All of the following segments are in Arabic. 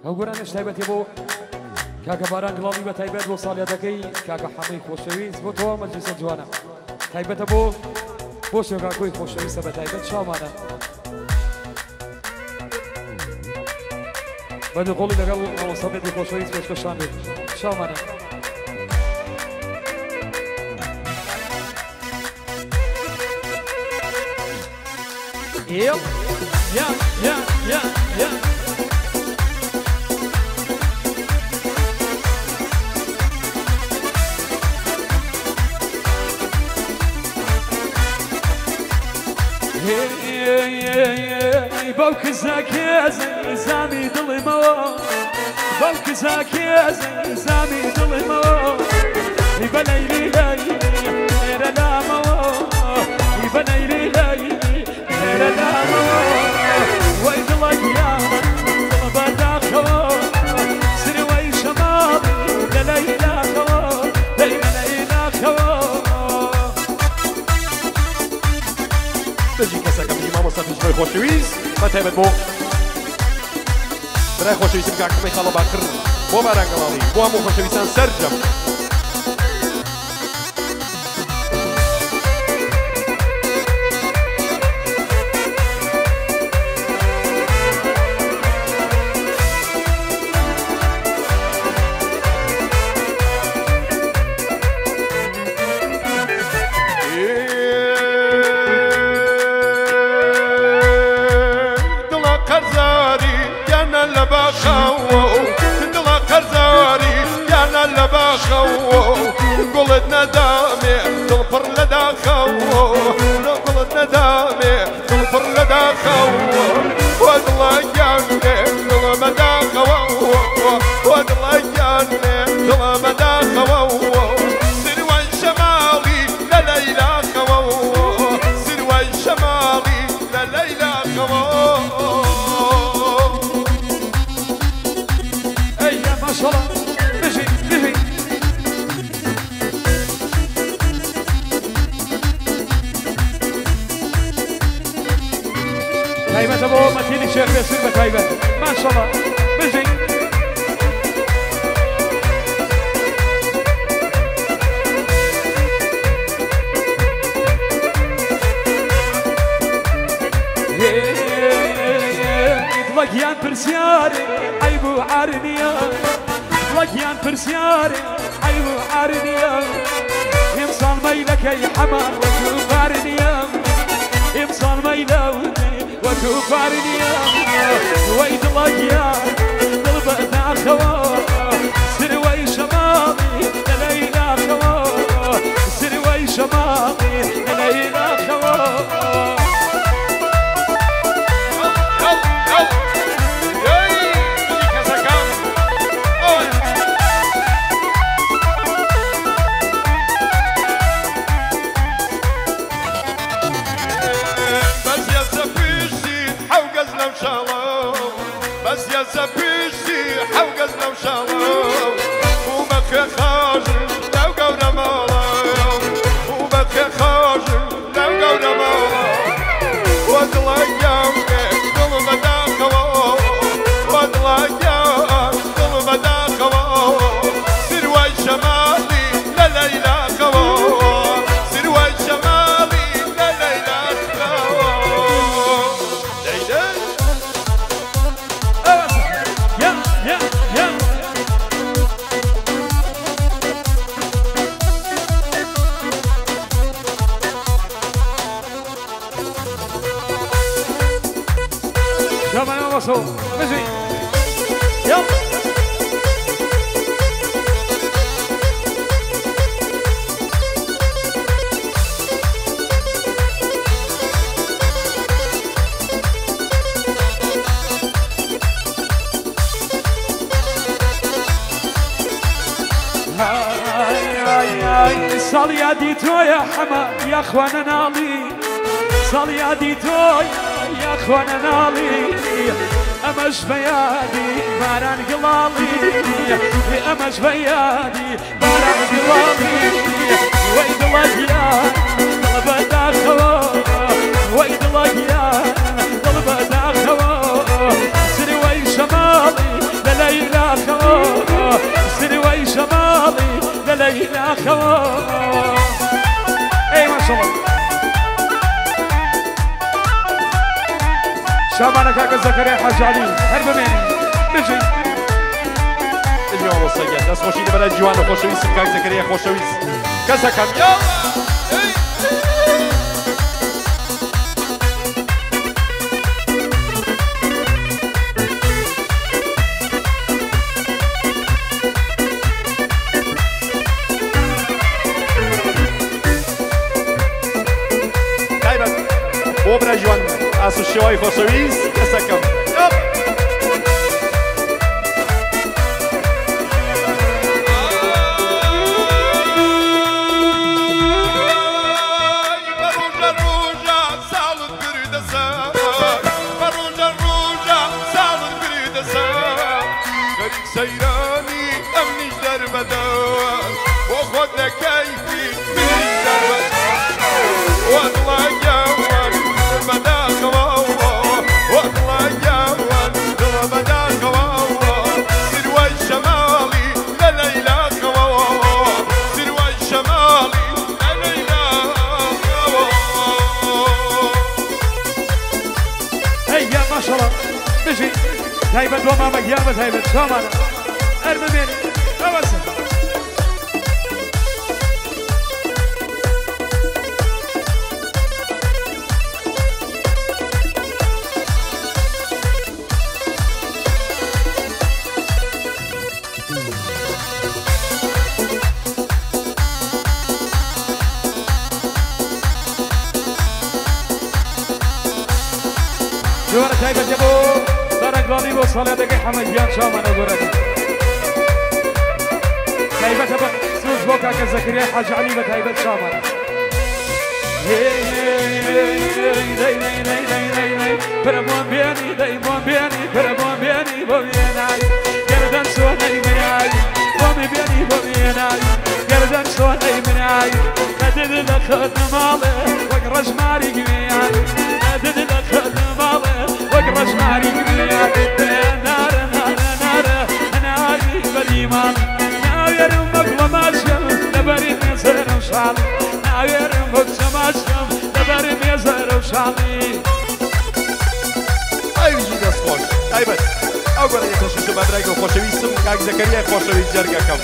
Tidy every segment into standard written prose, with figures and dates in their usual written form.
ئەو گۆرانش تایبەتی بۆ کاکە باران گڵاڵی بە تایبەت بۆ ساڵیادەکەی کاکە حەمەی خۆشەویست بۆ تۆ مەجلیسە جوانە تایبەتە بۆ شێوکاکۆی خۆشەویستە بە تایبەت شامانە بەدوقۆڵی لەگەڵ مامۆستاپێتی خۆشەویست پێشکەشان بێت شامانە Yep. Yeah. بوك زاكي زامي ظلمو بوك زاكي زامي ظلمو يبليلي ليلي رلامو يبليلي ليلي رلامو ويدلك يا بداخو سروي شمالي لليلى خو ليلى خو تجي كساكا بيجي ماما صافي شوي خوشويز ما تهبط بو براي خوشويز بكاك ما يخلو باكر بو باران قلالي بو همو خوشويزان سرجم قلت ندامي تنفر لداخو قلت ندامي تنفر لداخو والله جاني ظلم داخو والله جاني ظلم داخو سروي شمالي لليلى خو سروي شمالي لليلى خو اي ما شاء الله بيجي تايبة ابو متيني شيخ يصير بتايبة ما شاء الله بيجي اطلق يا برسياري عيبو عارنيا اطلق يا برسياري عيبو عارنيا يمصال ميلك يا حمار وتفارنيا يمصال ميلك وكفارني ويد الله يا ضربتنا خوا سروي شمالي ليلى خوا سروي شمالي ليلى خوا بس يا زبيشتي حوقز لو شالو وبكي خاجر لو قونا مالا وبكي خاجر لو قونا مالا وادلا يامي ظلم داخلو وادلا يامي ظلم داخلو سروي شمالي لليلى خو سروي شمالي لليلى خو يلا يا وصول مشي يلا صليادي تو يا حما يا اخوانا نالي صليادي تو يا اخوانا نالي امش بيادي باران قلالي امش بيادي باران قلالي ويد الله يا طلب داخو ويد الله يا طلب داخو سروي شمالي كاكا زكريا حاج علي هرب مني بجي اليوم وصيت دست خوشی لبرای جوان و خوشویستم کاک زکریا خوشویست کەسەکەم یاڵا بۆ برای جوان ئاسو شێوای خۆشەویست کەسەکەم سيراني أمني دربدان وخذ كيفي من دربدان والله جوان دربدا خواوا والله جوان دربدا خواوا سروى الشمالي لليلى خواوا سروى الشمالي لليلى خواوا هيا ما شاء الله بجي هيبت وما مقيامة هيبت شامانا ارمي مني اوسع جوارة هيبت يبو دارنگلانی با ساله دقی حمدیان شامانا گورد هیبت با سوز با کاکا زکریا حاج علی بت هیبت شامانا برمون بیانی دیمون بیانی برمون بیانی با بیانی گردن سوانی منای بامی بیانی با بیانی گردن سوانی منای ندید لخد ماله وقرش ماری گویانی ندید لخد ماله وقرش ماری گویانی نار نار نار ناری بلیمان ناویرم مقلماشم لبری میزرم شالی ناویرم مقلماشم لبری میزرم شالی ئەویژی دەست خۆش تایبەت ئەو گەڕە یەکەشیشە بەدرایگە و خۆشەویستم کاک زەکەریای خۆشەویست جەرگەکەم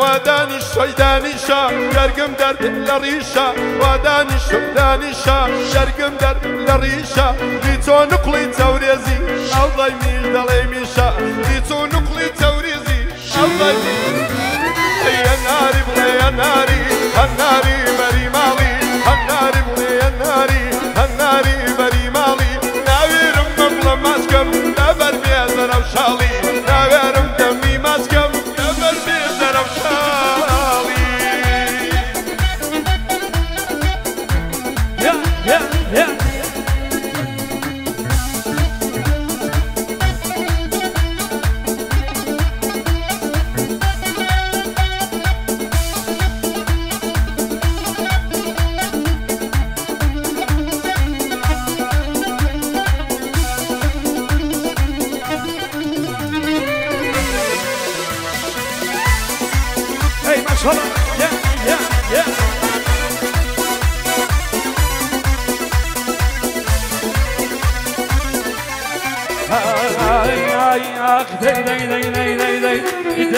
ودانیشە دانیشە شەرگم دەرد لە ڕیشە ودانیشە دانیشە شەرگم دەرد لە ڕیشە دیچۆ نوقڵی چەورێزی ئەو دڵی میش دەڵێ میشە دیچۆ نوقڵی چەورێزی ئەو دڵی هەناری بڵێ هەناری هەناری بەری ماڵی هەناری بڵێ هەناری هەناری بەری ماڵی ناوێرم مەبڵە ماسکەم لەبەر بێزەرە و شاڵی ناوێرم دەمی ماسکەم لەبەر بێزەرە و شاڵی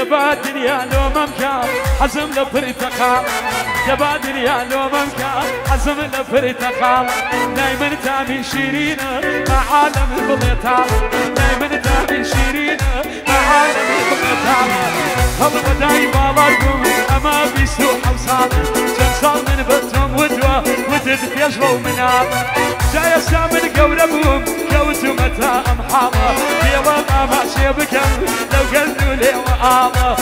دبادر يا لو ممكن حزم لبرتقال دبادر يا لو ممكن حزم لبرتقال دايما تابي شيرين مع عالم البليطال دايما تابي شيرين مع عالم البليطال هلا بداي بالكم اما بيسوح وصال صار من بطم ودوه ودد يشغل منار جاي سامن قولبهم كوت متى امحاضه يلا ما شيبكم لو قلتوا لي وآله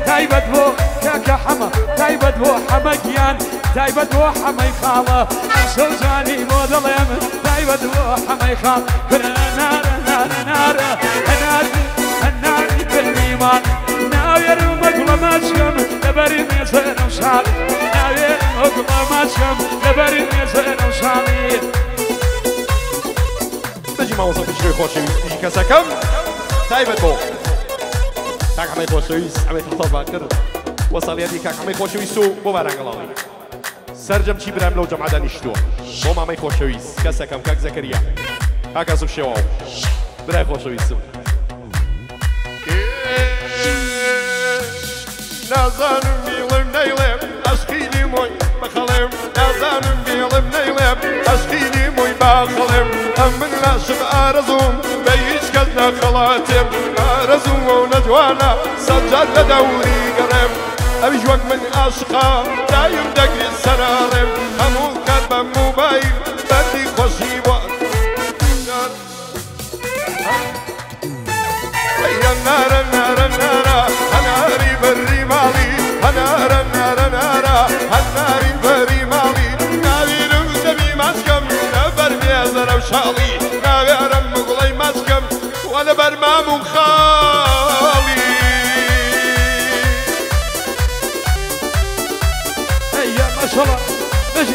تايبت بو كاكا حما تايبت بو حمكيان تايبت بو حمي خاله سوزاني مودلم تايبت بو حمي خال نار نار نار نار نار بالإيمان ناوير مقلماشكم لبري ميزان وشال ناوير مقلماشكم لبري ميزان وشالي دەجی ماوەسە پشتوی خۆشەویستی کەسەکەم تایبەت بۆ كاك عمي خوشويس عمي تختار باكر وصل يدي كاك عمي خوشويس بو بارانقلاوي سرجم چی برام لو جمعه دانیشتو بو مامای خوشویس کسا کم کاک زکریا کاک ازو شواو برای خوشویسم نازانم بیلم نیلم عشقی موی بخلم نازانم بیلم نیلم عشقی موی بخلم من عاشق آرزوم بیش کس نخلاتم آرزوم و نجوانا سجاد لدوری قرم أبي جوك من عاشقا دايم دقري السرارم همو كاتبة موبايل بدي خوشي وقت يا النار النار النار هناري بري مالي هنار النار النار هناري بري مالي ناوي رمزبي ماسكم نبر بيزر وشالي ناوي رم مغلي ماسكم ولا برمام وخالي ما شاء الله ماشي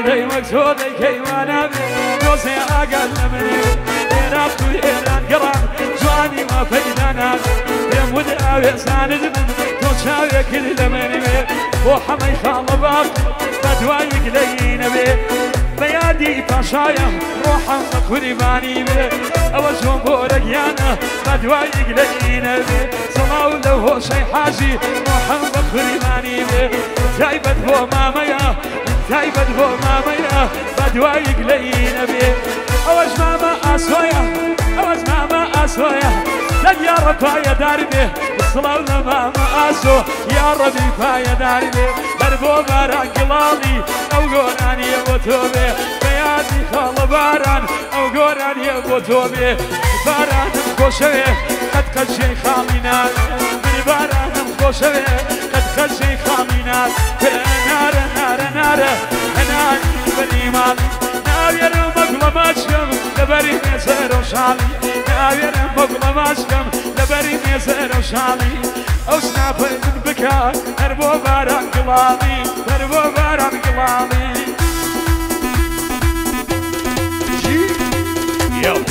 داي مقصود كيوانا نوسي اقل مني رابط ويران قران جواني ما فيدانا يمود اوي ساند من توشاوي كل مني وحمي خال باق بدوايق لينا بي بيادي فاشايا روحا قرباني بي اوجهم بورقيانا بدوايق لينا بي صلاو لو هو شي حاجي روحا قرباني بي جايبت هو ماميا جايبت هو ماميا بدوايق لينا بي اوج ماما اسويا اوج ماما اسويا لك يا رب يا داربي الصلاة ماما اسو يا ربي فايا داربي دربو باران قلالي او قراني بوتوبي بيادي خال باران او قراني بوتوبي باران مخوشوي قد خشي خالينا من باران مخوشوي قد خشي خالينا نار نار نار نار بني مالي ناوير مقلم اشكم لبري ميسر وشالي ناوير مقلم اشكم لبري ميسر وشالي او سنافي من بكا دربو باران قلالي دربو باران قلالي يلا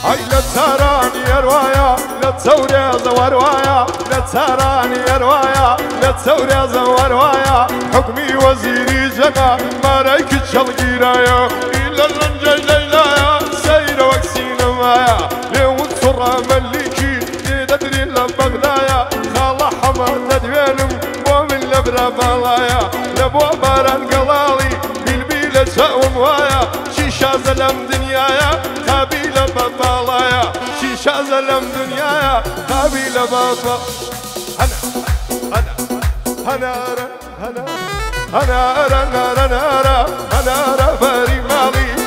هاي لا تساراني يا روايا لا تسوري زواروايا لا تساراني يا روايا لا تسوري زواروايا حكمي وزيري جنا ما رايك تشلقي رايا إلا الرنجة ليلايا سايرة وكسينا مايا ليوم تصرى مليكي تدري إلا بغدايا خالا حمر تدوينم ومن لبرا بالايا لبوا باران قلالي بالبيلة ساوم وايا شيشا زلم دنيايا قابيلة بابالايا شيشا زلم دنيايا قابيلة بابا هنا هنا هنا هنا هنا هنا هنا هنا فري مالي